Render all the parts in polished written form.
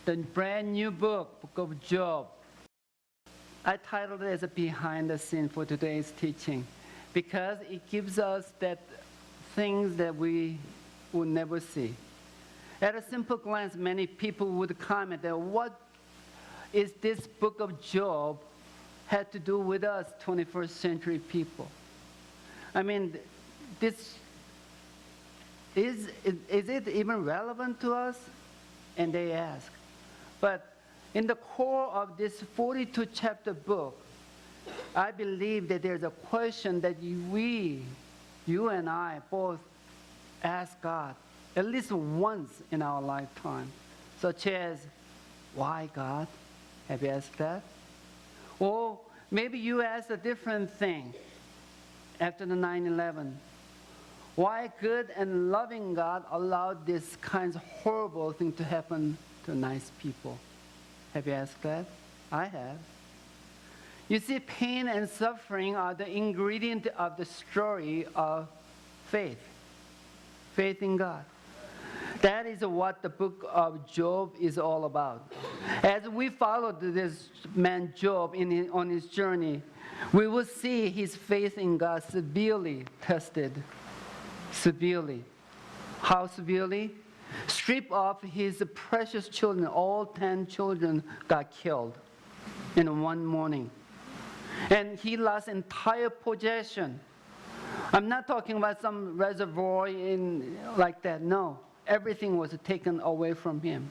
the brand new book of Job. I titled it as a behind the scene for today's teaching because it gives us that things that we would never see. At a simple glance, many people would comment that what is this book of Job had to do with us 21st century people? I mean, is it even relevant to us? And they ask. But in the core of this 42 chapter book, I believe that there's a question that you and I both ask God at least once in our lifetime, such as, why God? Have you asked that? Or maybe you asked a different thing after the 9/11. Why good and loving God allowed this kind of horrible thing to happen to nice people? Have you asked that? I have. You see, pain and suffering are the ingredient of the story of faith. Faith in God. That is what the book of Job is all about. As we follow this man Job on his journey, we will see his faith in God severely tested. Severely. How severely? Strip off his precious children. All 10 children got killed in one morning. And he lost entire possession. I'm not talking about some reservoir like that. No. Everything was taken away from him.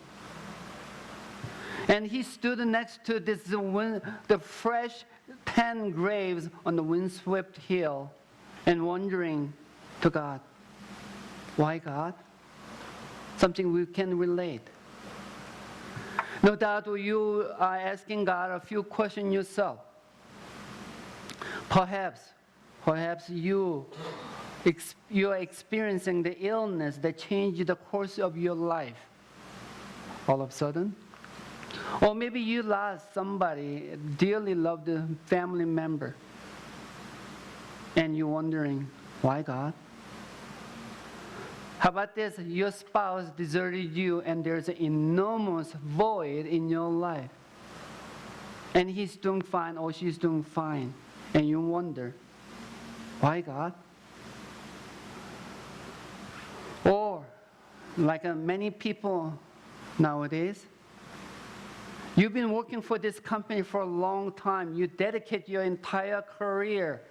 And he stood next to the fresh 10 graves on the windswept hill and wondering to God, why God? Something we can relate. No doubt you are asking God a few questions yourself. Perhaps you are experiencing the illness that changed the course of your life all of a sudden. Or maybe you lost somebody, a dearly loved family member, and you're wondering, why God? How about this? Your spouse deserted you and there's an enormous void in your life. And he's doing fine or she's doing fine. And you wonder, why God? Or, like many people nowadays, you've been working for this company for a long time. You dedicate your entire career.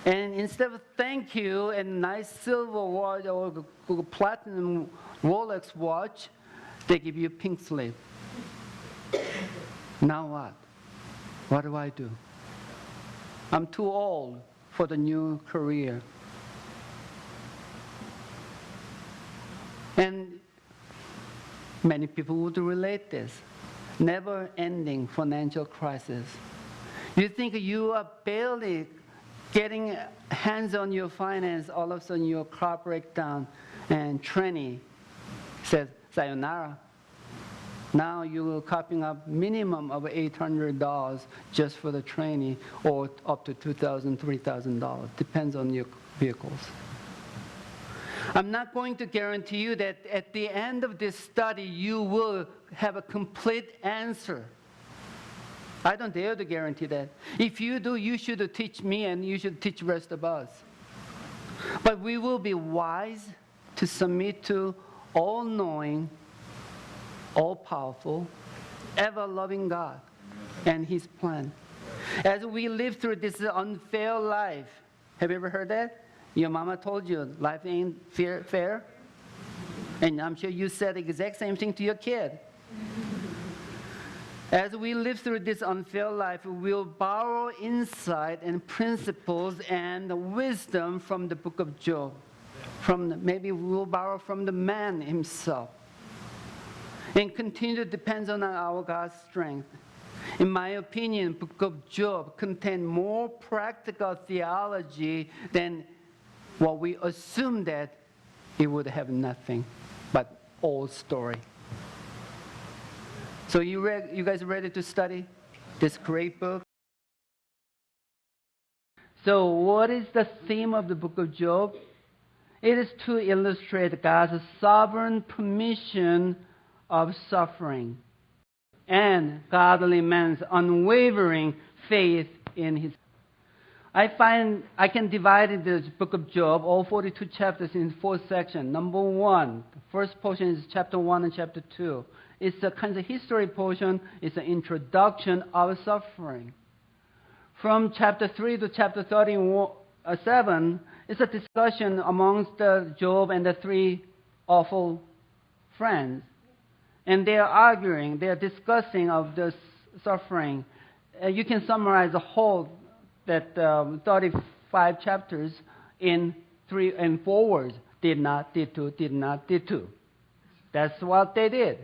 And instead of thank you and nice silver watch or platinum Rolex watch, they give you a pink slip. Now what? What do I do? I'm too old for the new career. And many people would relate this. Never-ending financial crisis. You think you are barely getting hands on your finance, all of a sudden your car breaks down and Trini says, sayonara. Now you're copying up minimum of $800 just for the training or up to $2,000, $3,000. Depends on your vehicles. I'm not going to guarantee you that at the end of this study you will have a complete answer. I don't dare to guarantee that. If you do, you should teach me and you should teach the rest of us. But we will be wise to submit to all-knowing, all-powerful, ever-loving God and His plan. As we live through this unfair life, have you ever heard that? Your mama told you life ain't fair? And I'm sure you said the exact same thing to your kid. As we live through this unfair life, we'll borrow insight and principles and wisdom from the book of Job. Maybe we'll borrow from the man himself. And continue to depend on our God's strength. In my opinion, the book of Job contains more practical theology than what we assume that it would have nothing but old story. So you guys ready to study this great book? So what is the theme of the book of Job? It is to illustrate God's sovereign permission of suffering. and godly man's unwavering faith in his. I can divide this book of Job, all 42 chapters, in 4 sections. Number 1, the first portion is chapter 1 and chapter 2. It's a kind of history portion. It's an introduction of suffering. From chapter 3 to chapter 37, it's a discussion amongst Job and the 3 awful friends. And they are arguing, they are discussing of this suffering. You can summarize the whole, that 35 chapters in 3 and 4 words. Did not, did to, did not, did to. That's what they did.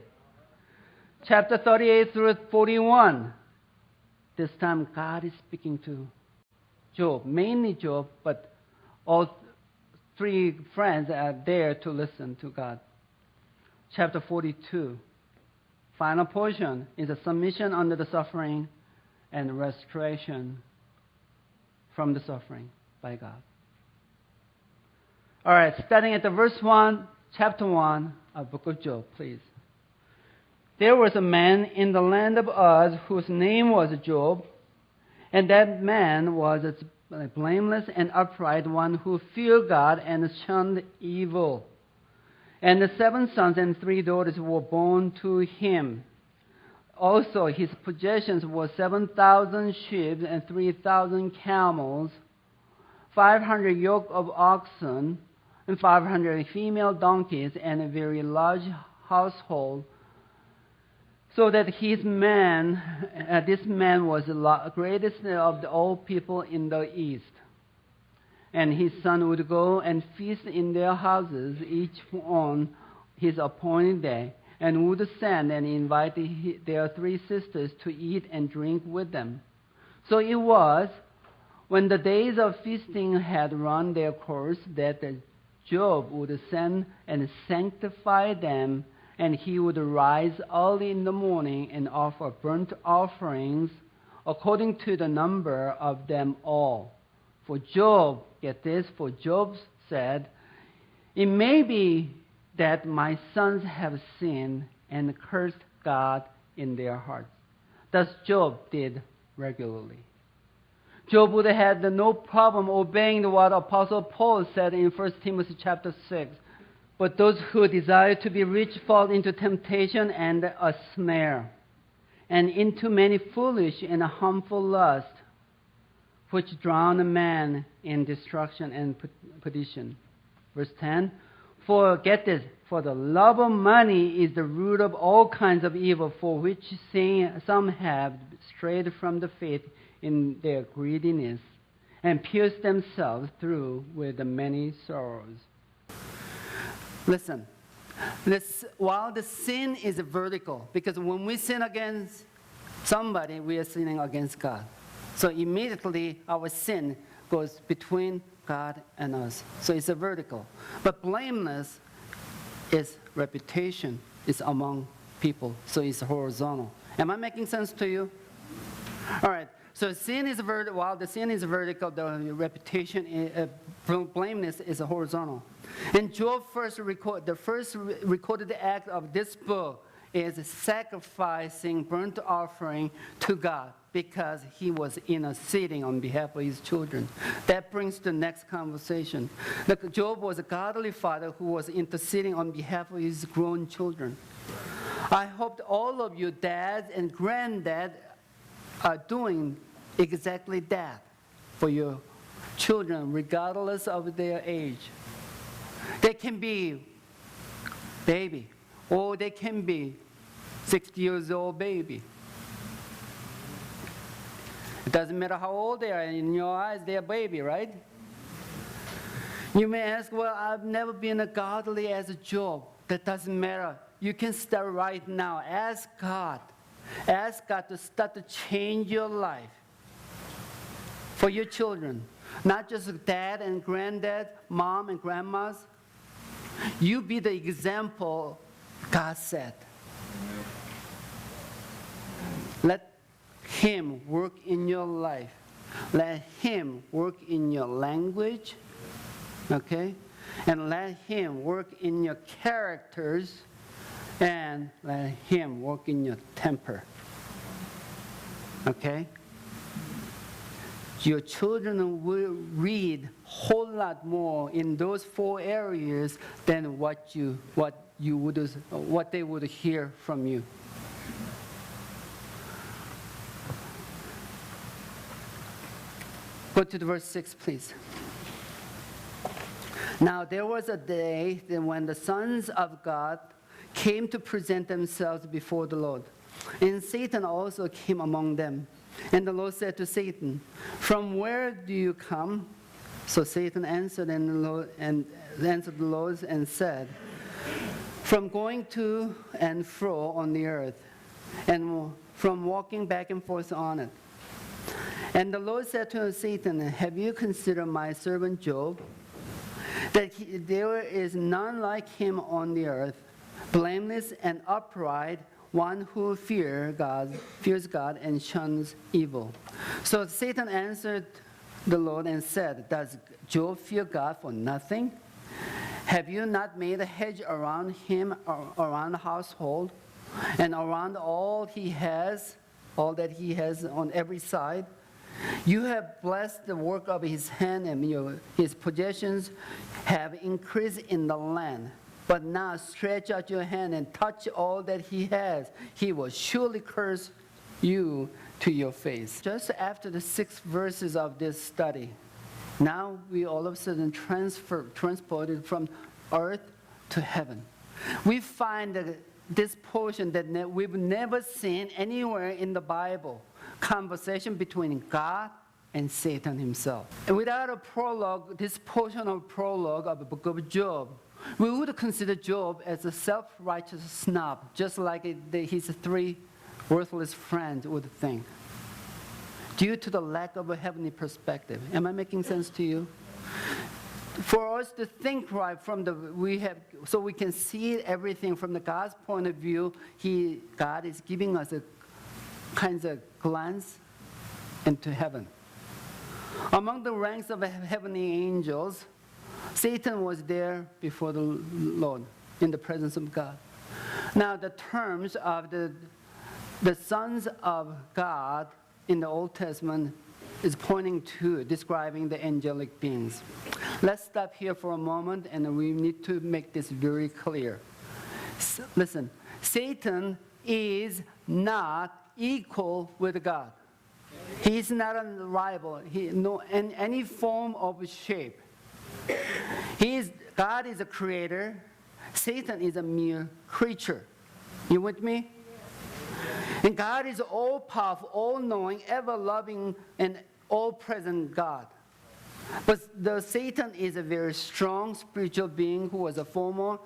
Chapter 38 through 41. This time God is speaking to Job, mainly Job, but all 3 friends are there to listen to God. Chapter 42. Final portion is a submission under the suffering and restoration from the suffering by God. All right, starting at the verse 1, chapter 1 of book of Job, please. There was a man in the land of Uz whose name was Job, and that man was a blameless and upright one who feared God and shunned evil. And the 7 sons and 3 daughters were born to him. Also, his possessions were 7,000 sheep and 3,000 camels, 500 yoke of oxen, and 500 female donkeys, and a very large household. So that this man was the greatest of all people in the east. And his son would go and feast in their houses, each on his appointed day, and would send and invite their 3 sisters to eat and drink with them. So it was, when the days of feasting had run their course, that Job would send and sanctify them, and he would rise early in the morning and offer burnt offerings according to the number of them all. For Job, get this, for Job said, it may be that my sons have sinned and cursed God in their hearts. Thus Job did regularly. Job would have had no problem obeying what Apostle Paul said in 1 Timothy chapter 6. But those who desire to be rich fall into temptation and a snare, and into many foolish and harmful lusts, which drown a man in destruction and perdition. Verse 10, for, get this, for the love of money is the root of all kinds of evil, for which some have strayed from the faith in their greediness, and pierced themselves through with many sorrows. Listen, while the sin is vertical, because when we sin against somebody, we are sinning against God. So immediately our sin goes between God and us. So it's a vertical. But blameless is reputation, is among people. So it's horizontal. Am I making sense to you? All right. So sin is vertical. While the sin is vertical, the reputation, blameless is horizontal. And Job the first recorded act of this book is sacrificing burnt offering to God because he was interceding on behalf of his children. That brings the next conversation. Job was a godly father who was interceding on behalf of his grown children. I hope all of you dads and granddads are doing exactly that for your children, regardless of their age. They can be baby, or they can be 60 years old baby. It doesn't matter how old they are. In your eyes, they're a baby, right? You may ask, well, I've never been as godly as Job. That doesn't matter. You can start right now. Ask God. Ask God to start to change your life for your children. Not just dad and granddad, mom and grandmas. You be the example God said. Let Him work in your life. Let Him work in your language. Okay? And let Him work in your characters and let him work in your temper. Okay? Your children will read a whole lot more in those 4 areas than what they would hear from you. Go to the verse 6, please. Now there was a day when the sons of God came to present themselves before the Lord. And Satan also came among them. And the Lord said to Satan, "From where do you come?" So Satan answered the Lord and said, "From going to and fro on the earth, and from walking back and forth on it." And the Lord said to Satan, "Have you considered my servant Job? That there is none like him on the earth, blameless and upright, one who fears God and shuns evil." So Satan answered the Lord and said, "Does Job fear God for nothing? Have you not made a hedge around him, around the household, and around all that he has on every side? You have blessed the work of his hand, and his possessions have increased in the land. But now stretch out your hand and touch all that he has. He will surely curse you to your face." Just after the 6 verses of this study, now we all of a sudden transported from earth to heaven. We find that this portion that we've never seen anywhere in the Bible. Conversation between God and Satan himself. And without a prologue, this portion of prologue of the book of Job, we would consider Job as a self-righteous snob, just like his 3 worthless friends would think, due to the lack of a heavenly perspective. Am I making sense to you? For us to think right so we can see everything from the God's point of view, God is giving us a kinds of glance into heaven. Among the ranks of heavenly angels, Satan was there before the Lord in the presence of God. Now the terms of the sons of God in the Old Testament is pointing to describing the angelic beings. Let's stop here for a moment, and we need to make this very clear. Listen, Satan is not equal with God. He is not a rival in any form of shape. God is a creator. Satan is a mere creature. You with me? And God is all-powerful, all-knowing, ever-loving, and all-present God. But Satan is a very strong spiritual being who was a former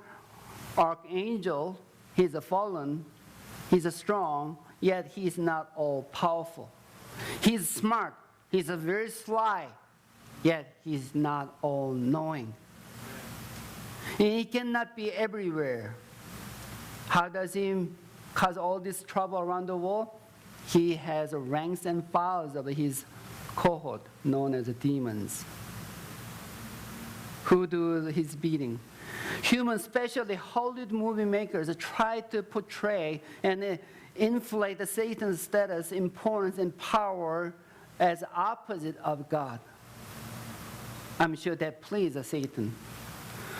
archangel. He's a fallen. He's a strong, yet he's not all-powerful. He's smart. He's a very sly, yet he's not all-knowing. And he cannot be everywhere. How does he cause all this trouble around the world? He has ranks and files of his cohort known as the demons who do his beating. Humans, especially Hollywood movie makers, try to portray and inflate Satan's status, importance, and power as opposite of God. I'm sure that pleases Satan.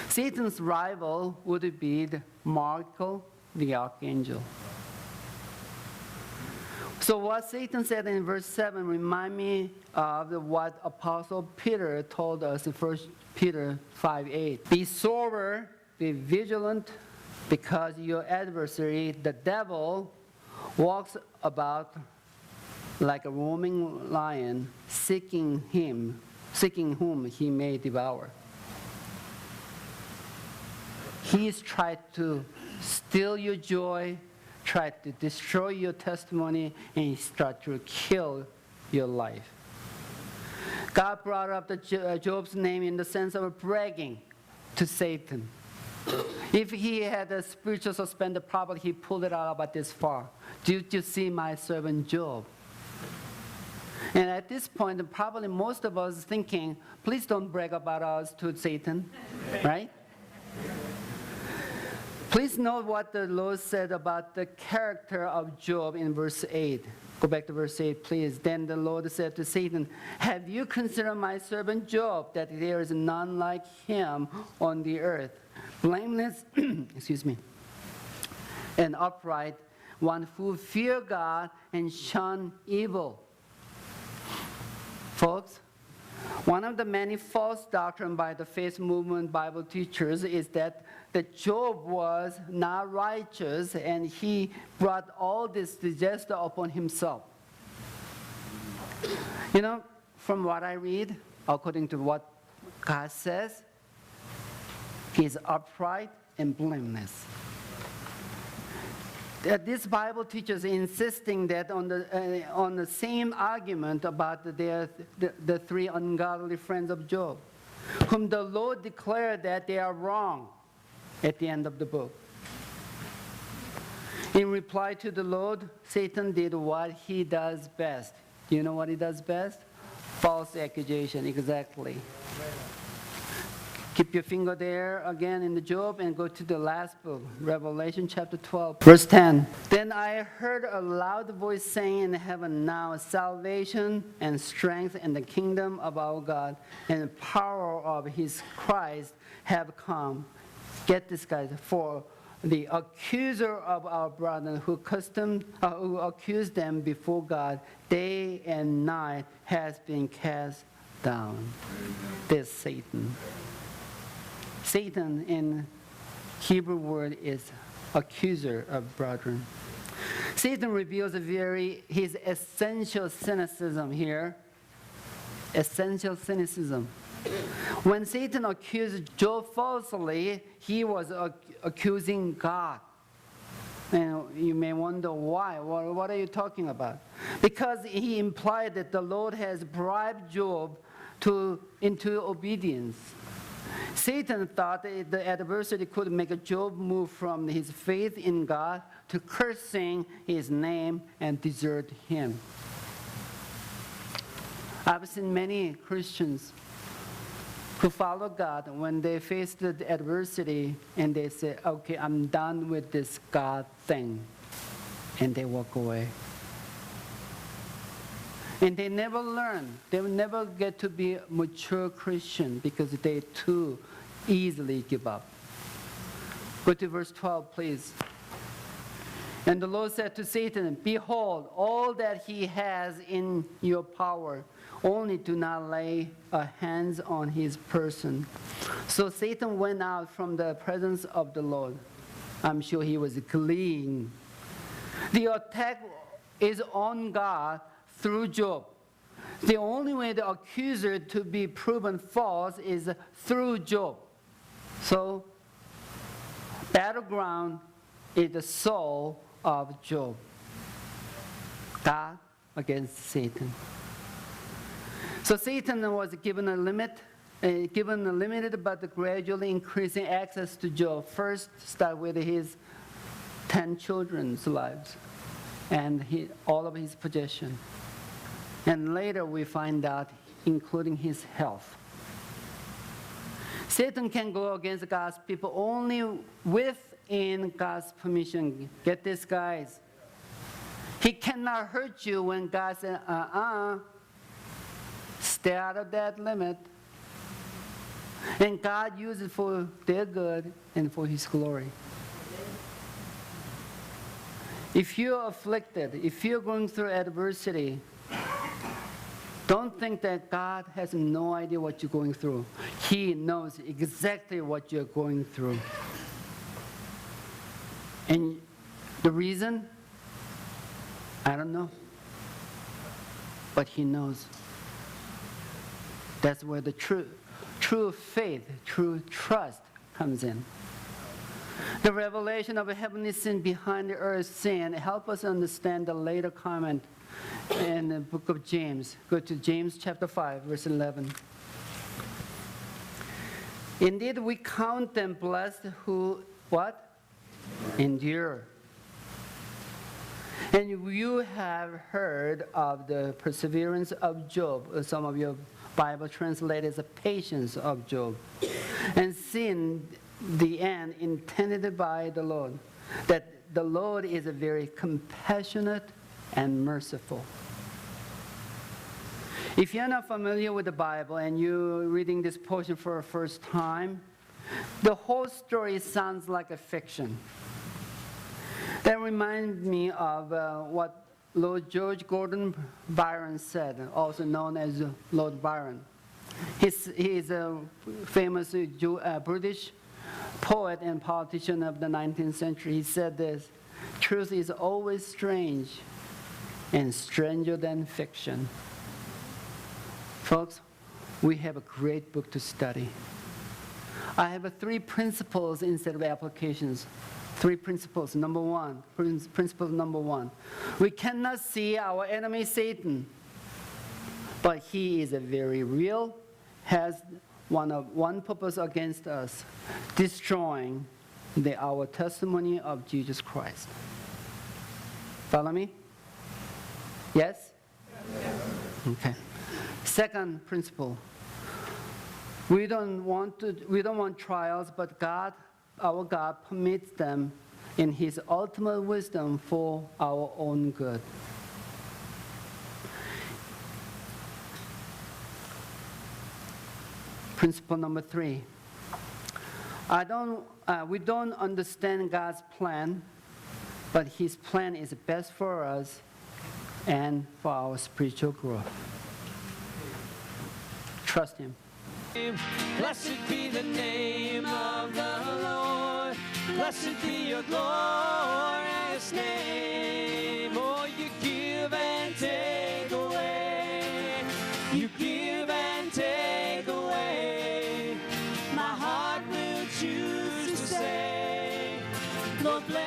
Satan's rival would be Michael, the archangel. So what Satan said in verse 7 remind me of what Apostle Peter told us in 1 Peter 5:8. "Be sober, be vigilant, because your adversary, the devil, walks about like a roaring lion, seeking whom he may devour." He's tried to steal your joy, try to destroy your testimony, and he starts to kill your life. God brought up Job's name in the sense of bragging to Satan. If he had a spiritual suspender, probably he pulled it out about this far. "Did you see my servant Job?" And at this point, probably most of us thinking, please don't brag about us to Satan, right? Please note what the Lord said about the character of Job in verse 8. Go back to verse 8, please. Then the Lord said to Satan, have you considered my servant Job, that there is none like him on the earth, blameless, and upright, one who fear God and shun evil. Folks, one of the many false doctrines by the faith movement Bible teachers is that Job was not righteous and he brought all this disaster upon himself. You know, from what I read, according to what God says, he is upright and blameless. This Bible teaches insisting that on the same argument about the three ungodly friends of Job, whom the Lord declared that they are wrong at the end of the book. In reply to the Lord, Satan did what he does best. Do you know what he does best? False accusation, exactly. Keep your finger there again in the Job and go to the last book, Revelation chapter 12, verse 10. Then I heard a loud voice saying in heaven, now salvation and strength and the kingdom of our God and the power of his Christ have come. Get this, guys, for the accuser of our brethren who accused them before God day and night has been cast down. This Satan. Satan in Hebrew word is accuser of brethren. Satan reveals his essential cynicism here. Essential cynicism. When Satan accused Job falsely, he was accusing God. And you may wonder why. What are you talking about? Because he implied that the Lord has bribed Job into obedience. Satan thought that the adversary could make Job move from his faith in God to cursing his name and desert him. I've seen many Christians who follow God when they face the adversity and they say, okay, I'm done with this God thing. And they walk away. And they never learn. They will never get to be a mature Christian because they too easily give up. Go to verse 12, please. And the Lord said to Satan, behold, all that he has in your power, only do not lay hands on his person. So Satan went out from the presence of the Lord. I'm sure he was gleeing. The attack is on God through Job. The only way the accuser to be proven false is through Job. So, battleground is the soul of Job. God against Satan. So Satan was given a limited but gradually increasing access to Job. First, start with his 10 children's lives and all of his possession. And later we find out, including his health. Satan can go against God's people only within God's permission. Get this, guys. He cannot hurt you when God says, stay out of that limit. And God uses it for their good and for his glory. If you're afflicted, if you're going through adversity, don't think that God has no idea what you're going through. He knows exactly what you're going through. And the reason? I don't know. But he knows. That's where the true faith, true trust comes in. The revelation of a heavenly sin behind the earth's sin help us understand the later comment in the book of James. Go to James chapter 5, verse 11. Indeed, we count them blessed who, what? Endure. And you have heard of the perseverance of Job. Some of your Bible translated as the patience of Job. And seen the end intended by the Lord, that the Lord is very compassionate and merciful. If you're not familiar with the Bible and you're reading this portion for the first time, the whole story sounds like a fiction. That reminds me of what Lord George Gordon Byron said, also known as Lord Byron. He's a famous British poet and politician of the 19th century. He said this: "Truth is always strange and stranger than fiction." Folks, we have a great book to study. I have 3 principles instead of applications. 3 principles. Principle number 1. We cannot see our enemy Satan, but he is very real, has one purpose against us, destroying our testimony of Jesus Christ. Follow me? Yes? Okay. Second principle. We don't want trials, but our God permits them in His ultimate wisdom for our own good. Principle number 3. We don't understand God's plan, but His plan is best for us and for our spiritual growth. Trust Him. Blessed be the name of the Lord. Blessed be your glorious name. Oh, you give and take away. You give and take away. My heart will choose to say, Lord, bless